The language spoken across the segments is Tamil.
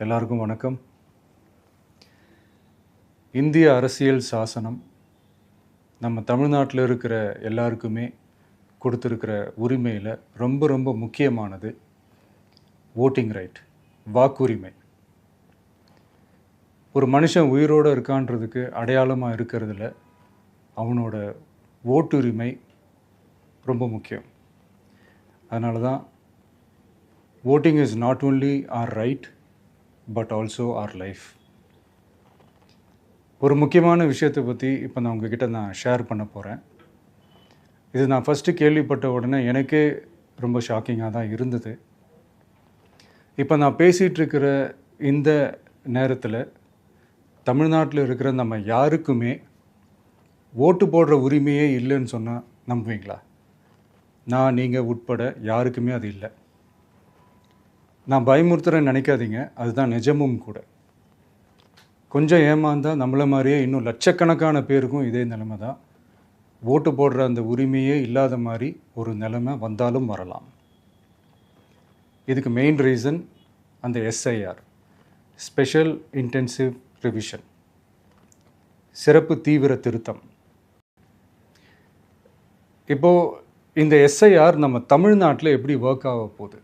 எல்லாருக்கும் வணக்கம். இந்திய அரசியல் சாசனம் நம்ம தமிழ்நாட்டில் இருக்கிற எல்லாருக்குமே கொடுத்துருக்கிற உரிமையில் ரொம்ப ரொம்ப முக்கியமானது ஓட்டிங் ரைட், வாக்குரிமை. ஒரு மனுஷன் உயிரோடு இருக்கான்றதுக்கு அடையாளமாக இருக்கிறதுல அவனோட ஓட்டுரிமை ரொம்ப முக்கியம். அதனால தான் voting is not only our right but also our life. ஒரு முக்கியமான விஷயத்தை பற்றி இப்போ நான் உங்ககிட்ட ஷேர் பண்ண போகிறேன். இது நான் ஃபஸ்ட்டு கேள்விப்பட்ட உடனே எனக்கே ரொம்ப ஷாக்கிங்காக தான் இருந்தது. இப்போ நான் பேசிகிட்டு இருக்கிற இந்த நேரத்தில் தமிழ்நாட்டில் இருக்கிற நம்ம யாருக்குமே ஓட்டு போடுற உரிமையே இல்லைன்னு சொன்னால் நம்புவீங்களா? நான் நீங்கள் உட்பட யாருக்குமே அது இல்லை. நான் பயமுறுத்துறேன்னு நினைக்காதீங்க, அதுதான் நிஜமும் கூட. கொஞ்சம் ஏமாந்தால் நம்மளை மாதிரியே இன்னும் லட்சக்கணக்கான பேருக்கும் இதே நிலைமை தான். ஓட்டு போடுற அந்த உரிமையே இல்லாத மாதிரி ஒரு நிலைமை வந்தாலும் வரலாம். இதுக்கு மெயின் ரீசன் அந்த எஸ்ஐஆர், ஸ்பெஷல் இன்டென்சிவ் ரிவிஷன், சிறப்பு தீவிர திருத்தம். இப்போது இந்த எஸ்ஐஆர் நம்ம தமிழ்நாட்டில் எப்படி ஒர்க் ஆக போகுது?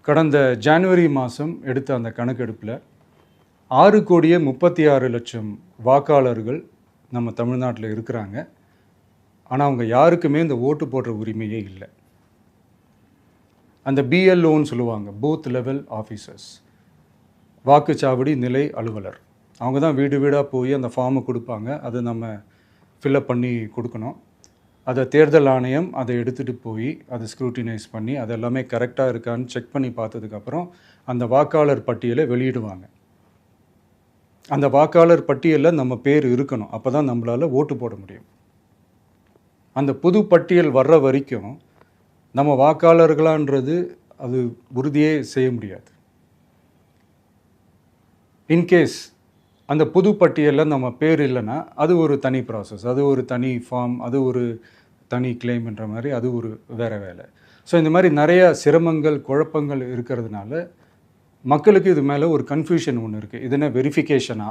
கடந்த ஜனவரி மாதம் எடுத்த அந்த கணக்கெடுப்பில் 6,36,00,000 வாக்காளர்கள் நம்ம தமிழ்நாட்டில் இருக்கிறாங்க. ஆனால் அவங்க யாருக்குமே இந்த ஓட்டு போடுற உரிமையே இல்லை. அந்த பிஎல்ஓன்னு சொல்லுவாங்க, பூத் லெவல் ஆஃபீஸர்ஸ், வாக்குச்சாவடி நிலை அலுவலர். அவங்க தான் வீடு வீடாக போய் அந்த ஃபார்மை கொடுப்பாங்க. அதை நம்ம ஃபில்அப் பண்ணி கொடுக்கணும். அதை தேர்தல் ஆணையம் அதை எடுத்துகிட்டு போய் அதை ஸ்க்ரூட்டினைஸ் பண்ணி அது எல்லாமே கரெக்டாக இருக்கான்னு செக் பண்ணி பார்த்ததுக்கப்புறம் அந்த வாக்காளர் பட்டியலை வெளியிடுவாங்க. அந்த வாக்காளர் பட்டியலில் நம்ம பேர் இருக்கணும், அப்போ தான் நம்மளால் ஓட்டு போட முடியும். அந்த புது பட்டியல் வர்ற வரைக்கும் நம்ம வாக்காளர்களான்றது அது உறுதியே செய்ய முடியாது. இன்கேஸ் அந்த புது பட்டியலில் நம்ம பேர் இல்லைன்னா அது ஒரு தனி ப்ராசஸ், அது ஒரு தனி ஃபார்ம், அது ஒரு தனி கிளைம்ன்ற மாதிரி அது ஒரு வேறு வேலை. ஸோ இந்த மாதிரி நிறையா சிரமங்கள் குழப்பங்கள் இருக்கிறதுனால மக்களுக்கு இது மேலே ஒரு கன்ஃபியூஷன் ஒன்று இருக்குது. இது என்ன வெரிஃபிகேஷனா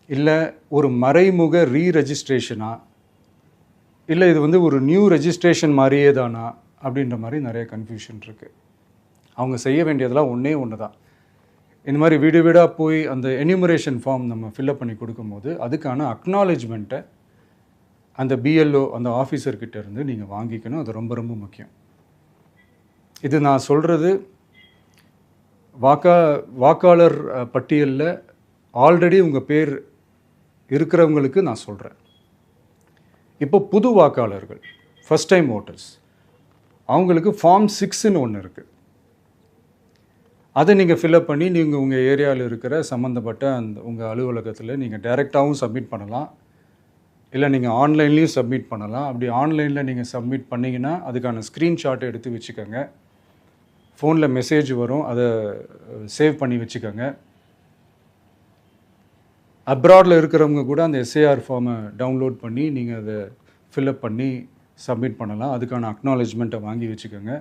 இல்லை ஒரு மறைமுக ரீரெஜிஸ்ட்ரேஷனா இல்லை இது ஒரு நியூ ரெஜிஸ்ட்ரேஷன் மாதிரியே தானா அப்படின்ற மாதிரி நிறைய கன்ஃபியூஷன் இருக்குது. அவங்க செய்ய வேண்டியதெல்லாம் ஒன்று தான். இந்த மாதிரி வீடு வீடாக போய் அந்த என்யூமரேஷன் ஃபார்ம் நம்ம ஃபில்அப் பண்ணி கொடுக்கும்போது அதுக்கான அக்னாலேஜ்மெண்ட்டை அந்த பிஎல்ஓ அந்த ஆஃபீஸர்கிட்ட இருந்து நீங்கள் வாங்கிக்கணும். அது ரொம்ப ரொம்ப முக்கியம். இது நான் சொல்கிறது வாக்காளர் பட்டியலில் ஆல்ரெடி உங்கள் பேர் இருக்கிறவங்களுக்கு நான் சொல்கிறேன். இப்போ புது வாக்காளர்கள், ஃபஸ்ட் டைம் ஓட்டர்ஸ், அவங்களுக்கு ஃபார்ம் 6ன்னு ஒன்று இருக்குது. அதை நீங்கள் ஃபில்அப் பண்ணி நீங்கள் உங்கள் ஏரியாவில் இருக்கிற சம்மந்தப்பட்ட அந்த உங்கள் அலுவலகத்தில் நீங்கள் டைரெக்டாகவும் சப்மிட் பண்ணலாம், இல்லை நீங்கள் ஆன்லைன்லேயும் சப்மிட் பண்ணலாம். அப்படி ஆன்லைனில் நீங்கள் சப்மிட் பண்ணிங்கன்னா அதுக்கான ஸ்க்ரீன்ஷாட்டை எடுத்து வச்சுக்கோங்க. ஃபோனில் மெசேஜ் வரும், அதை சேவ் பண்ணி வச்சுக்கோங்க. அப்ராடில் இருக்கிறவங்க கூட அந்த எஸ்ஏஆர் ஃபார்மை டவுன்லோட் பண்ணி நீங்கள் அதை ஃபில்அப் பண்ணி சப்மிட் பண்ணலாம். அதுக்கான அக்னாலேஜ்மெண்ட்டை வாங்கி வச்சுக்கோங்க.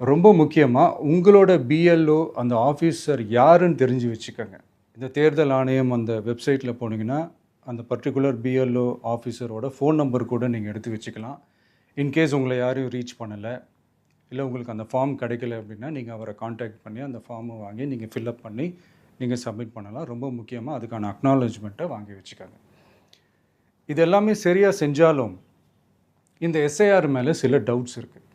ரொம்ப முக்கியமாக உங்களோட பிஎல்ஓ அந்த ஆஃபீஸர் யாருன்னு தெரிஞ்சு வச்சுக்கோங்க. இந்த தேர்தல் ஆணையம் அந்த வெப்சைட்டில் போனீங்கன்னா அந்த பர்டிகுலர் பிஎல்ஓ ஆஃபீஸரோட ஃபோன் நம்பர் கூட நீங்கள் எடுத்து வச்சுக்கலாம். இன்கேஸ் உங்களை யாரையும் ரீச் பண்ணலை, இல்லை உங்களுக்கு அந்த ஃபார்ம் கிடைக்கல அப்படின்னா நீங்கள் அவரை காண்டாக்ட் பண்ணி அந்த ஃபார்மை வாங்கி நீங்கள் ஃபில்அப் பண்ணி நீங்கள் சப்மிட் பண்ணலாம். ரொம்ப முக்கியமாக அதுக்கான அக்னாலேஜ்மெண்ட்டை வாங்கி வச்சுக்கோங்க. இது எல்லாமே சரியாக செஞ்சாலும் இந்த எஸ்ஐஆர் மேலே சில டவுட்ஸ் இருக்குது.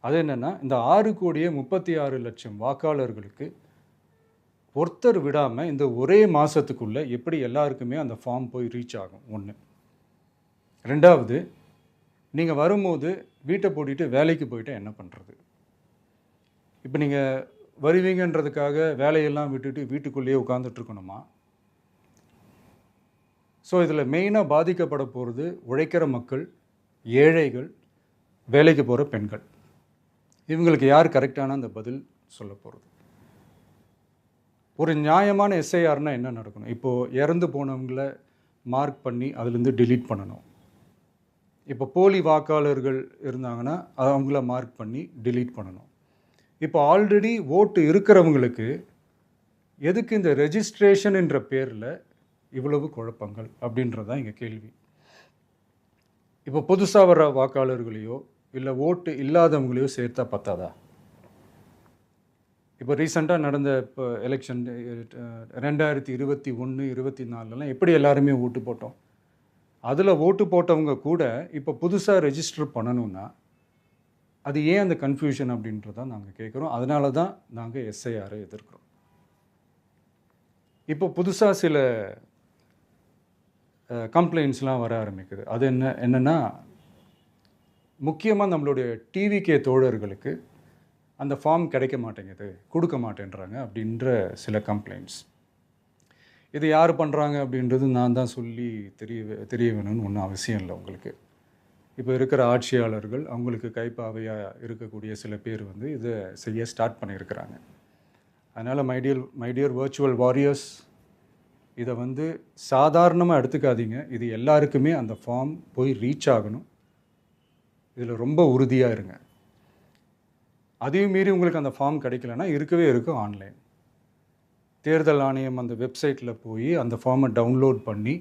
அது என்னென்னா, இந்த 6,36,00,000 வாக்காளர்களுக்கு ஒருத்தர் விடாமல் இந்த ஒரே மாதத்துக்குள்ளே எப்படி எல்லாருக்குமே அந்த ஃபார்ம் போய் ரீச் ஆகும்? ஒன்று. ரெண்டாவது, நீங்கள் வரும்போது வீட்டை பூட்டிட்டு வேலைக்கு போயிட்டு என்ன பண்ணுறது? இப்போ நீங்கள் வருவீங்கன்றதுக்காக வேலையெல்லாம் விட்டுட்டு வீட்டுக்குள்ளேயே உட்காந்துட்ருக்கணுமா? ஸோ இதில் மெயினாக பாதிக்கப்பட போகிறது உழைக்கிற மக்கள், ஏழைகள், வேலைக்கு போகிற பெண்கள். இவங்களுக்கு யார் கரெக்டான அந்த பதில் சொல்ல போகிறது? ஒரு நியாயமான எஸ்ஐஆர்னால் என்ன நடக்கணும்? இப்போது இறந்து போனவங்களை மார்க் பண்ணி அதுலேருந்து டிலீட் பண்ணணும். இப்போ போலி வாக்காளர்கள் இருந்தாங்கன்னா அவங்கள மார்க் பண்ணி டிலீட் பண்ணணும். இப்போ ஆல்ரெடி ஓட்டு இருக்கிறவங்களுக்கு எதுக்கு இந்த ரெஜிஸ்ட்ரேஷன் என்ற பேரில் இவ்வளவு குழப்பங்கள் அப்படின்றது தான் எங்கள் கேள்வி. இப்போ புதுசாக வர வாக்காளர்களையோ இல்லை ஓட்டு இல்லாதவங்களையோ சேர்த்தா பத்தாதா? இப்போ ரீசெண்டாக நடந்த இப்போ எலெக்ஷன் 2021, 24 எப்படி எல்லாருமே ஓட்டு போட்டோம்? அதில் ஓட்டு போட்டவங்க கூட இப்போ புதுசாக ரெஜிஸ்டர் பண்ணணும்னா அது ஏன் அந்த கன்ஃபியூஷன் அப்படின்றதான் நாங்கள் கேட்குறோம். அதனால தான் நாங்கள் எஸ்ஐஆரை எதிர்க்கிறோம். இப்போ புதுசாக சில கம்ப்ளைண்ட்ஸ்லாம் வர ஆரம்பிக்குது. அது என்னென்னா முக்கியமாக நம்மளுடைய டிவிகே தோழர்களுக்கு அந்த ஃபார்ம் கிடைக்க மாட்டேங்குது, கொடுக்க மாட்டேன்றாங்க அப்படின்ற சில கம்ப்ளைண்ட்ஸ். இது யார் பண்ணுறாங்க அப்படின்றது நான் தான் சொல்லி தெரிய வேணும்னு ஒன்றும் அவசியம் இல்லை உங்களுக்கு. இப்போ இருக்கிற ஆட்சியாளர்கள் அவங்களுக்கு கைப்பாவையாக இருக்கக்கூடிய சில பேர் வந்து இதை செய்ய ஸ்டார்ட் பண்ணியிருக்கிறாங்க. அதனால் மைடியர் வர்ச்சுவல் வாரியர்ஸ், இதை வந்து சாதாரணமாக எடுத்துக்காதீங்க. இது எல்லாருக்குமே அந்த ஃபார்ம் போய் ரீச் ஆகணும். இதில் ரொம்ப உறுதியாக இருங்க. அதையும் மீறி உங்களுக்கு அந்த ஃபார்ம் கிடைக்கலன்னா இருக்கவே இருக்கும் ஆன்லைன். தேர்தல் ஆணையம் அந்த வெப்சைட்டில் போய் அந்த ஃபார்மை டவுன்லோட் பண்ணி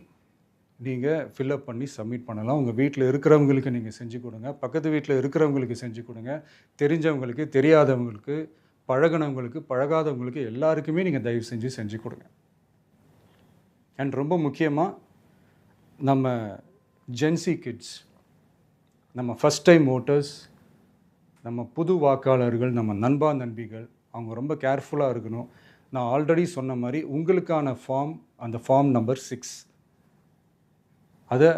நீங்கள் ஃபில்அப் பண்ணி சப்மிட் பண்ணலாம். உங்கள் வீட்டில் இருக்கிறவங்களுக்கு நீங்கள் செஞ்சு கொடுங்க, பக்கத்து வீட்டில் இருக்கிறவங்களுக்கு செஞ்சு கொடுங்க, தெரிஞ்சவங்களுக்கு, தெரியாதவங்களுக்கு, பழகினவங்களுக்கு, பழகாதவங்களுக்கு எல்லாருக்குமே நீங்கள் தயவு செஞ்சு கொடுங்க. அண்ட் ரொம்ப முக்கியமாக நம்ம ஜென்சி கிட்ஸ், நம்ம ஃபஸ்ட் டைம் ஓட்டர்ஸ், நம்ம புது வாக்காளர்கள், நம்ம நண்பா நண்பிகள், அவங்க ரொம்ப கேர்ஃபுல்லாக இருக்கணும். நான் ஆல்ரெடி சொன்ன மாதிரி உங்களுக்கான ஃபார்ம், அந்த ஃபார்ம் நம்பர் 6, அதை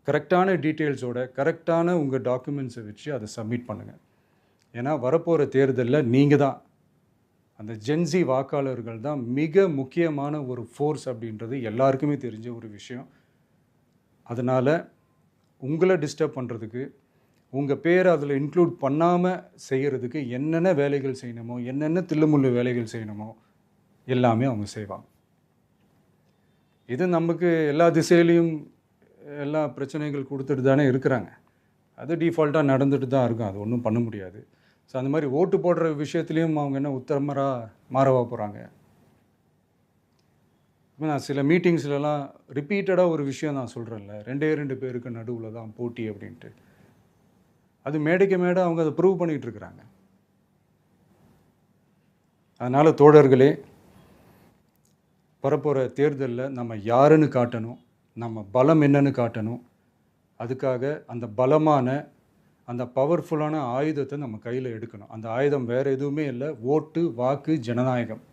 கரெக்டான டீட்டெயில்ஸோட கரெக்டான உங்கள் டாக்குமெண்ட்ஸை வச்சு அதை சப்மிட் பண்ணுங்கள். ஏன்னா வரப்போகிற தேர்தலில் நீங்கள் தான், அந்த ஜென்சி வாக்காளர்கள் தான் மிக முக்கியமான ஒரு ஃபோர்ஸ் அப்படின்றது எல்லாருக்குமே தெரிஞ்ச ஒரு விஷயம். அதனால் உங்களை டிஸ்டர்ப் பண்ணுறதுக்கு, உங்கள் பேரை அதில் இன்க்ளூட் பண்ணாமல் செய்கிறதுக்கு என்னென்ன வேலைகள் செய்யணுமோ, என்னென்ன தில்லுமுள்ளு வேலைகள் செய்யணுமோ எல்லாமே அவங்க செய்வாங்க. இது நமக்கு எல்லா திசையிலையும் எல்லா பிரச்சனைகள் கொடுத்துட்டு தானே இருக்கிறாங்க. அது டிஃபால்ட்டாக நடந்துட்டு தான் இருக்கும். அது ஒன்றும் பண்ண முடியாது. ஸோ அந்த மாதிரி ஓட்டு போடுற விஷயத்துலேயும் அவங்க என்ன உத்தரமராக மாறவா போகிறாங்க? இப்போ நான் சில மீட்டிங்ஸ்லலாம் ரிப்பீட்டடாக ஒரு விஷயம் நான் சொல்கிறேன்ல, 2 பேருக்கு நடுவில் தான் போட்டி அப்படின்ட்டு. அது மேடைக்கு மேடை அவங்க அதை ப்ரூவ் பண்ணிகிட்டு இருக்கிறாங்க. அதனால் தோழர்களே, வரப்போகிற தேர்தலில் நம்ம யாருன்னு காட்டணும், நம்ம பலம் என்னன்னு காட்டணும். அதுக்காக அந்த பலமான, அந்த பவர்ஃபுல்லான ஆயுதத்தை நம்ம கையில் எடுக்கணும். அந்த ஆயுதம் வேறு எதுவுமே இல்லை, ஓட்டு, வாக்கு, ஜனநாயகம்.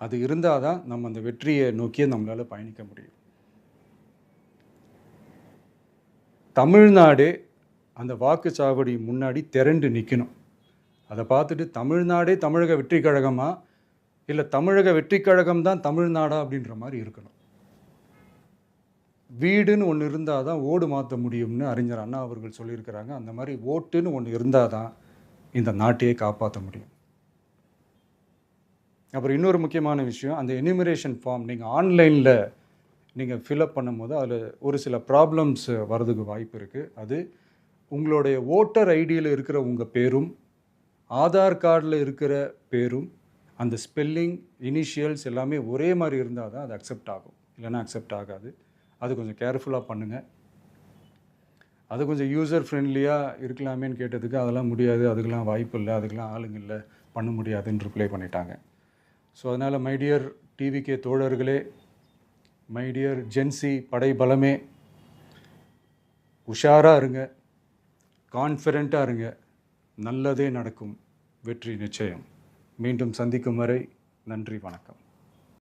அது இருந்தால் தான் நம்ம அந்த வெற்றியை நோக்கியே நம்மளால் பயணிக்க முடியும். தமிழ்நாடே அந்த வாக்குச்சாவடி முன்னாடி திரண்டு நிற்கணும். அதை பார்த்துட்டு தமிழ்நாடே தமிழக வெற்றி கழகமா, இல்லை தமிழக வெற்றி கழகம் தான் தமிழ்நாடா அப்படின்ற மாதிரி இருக்கணும். வீடுன்னு ஒன்று இருந்தால் தான் ஓடு மாற்ற முடியும்னு அறிஞர் அண்ணா அவர்கள் சொல்லியிருக்கிறாங்க. அந்த மாதிரி ஓட்டுன்னு ஒன்று இருந்தால் தான் இந்த நாட்டையே காப்பாற்ற முடியும். அப்புறம் இன்னொரு முக்கியமான விஷயம், அந்த எனிமரேஷன் ஃபார்ம் நீங்கள் ஆன்லைனில் நீங்கள் ஃபில்அப் பண்ணும்போது அதில் ஒரு சில ப்ராப்ளம்ஸ் வர்றதுக்கு வாய்ப்பு இருக்குது. அது உங்களுடைய ஓட்டர் ஐடியில் இருக்கிற உங்கள் பேரும், ஆதார் கார்டில் இருக்கிற பேரும், அந்த ஸ்பெல்லிங், இனிஷியல்ஸ் எல்லாமே ஒரே மாதிரி இருந்தால் தான் அது அக்செப்ட் ஆகும். இல்லைன்னா அக்செப்ட் ஆகாது. அது கொஞ்சம் கேர்ஃபுல்லாக பண்ணுங்கள். அது கொஞ்சம் யூசர் ஃப்ரெண்ட்லியாக இருக்கலாமேன்னு கேட்டதுக்கு அதெல்லாம் முடியாது, அதுக்கெலாம் வாய்ப்பு இல்லை, அதுக்கெலாம் ஆளுங்க இல்லை, பண்ண முடியாதுன்னு ரிப்ளை பண்ணிட்டாங்க. ஸோ அதனால் மைடியர் டிவிகே தோழர்களே, மைடியர் ஜென்சி படை பலமே, உஷாராக இருங்க, கான்ஃபிடெண்ட்டாக இருங்க. நல்லதே நடக்கும். வெற்றி நிச்சயம். மீண்டும் சந்திக்கும் வரை நன்றி, வணக்கம்.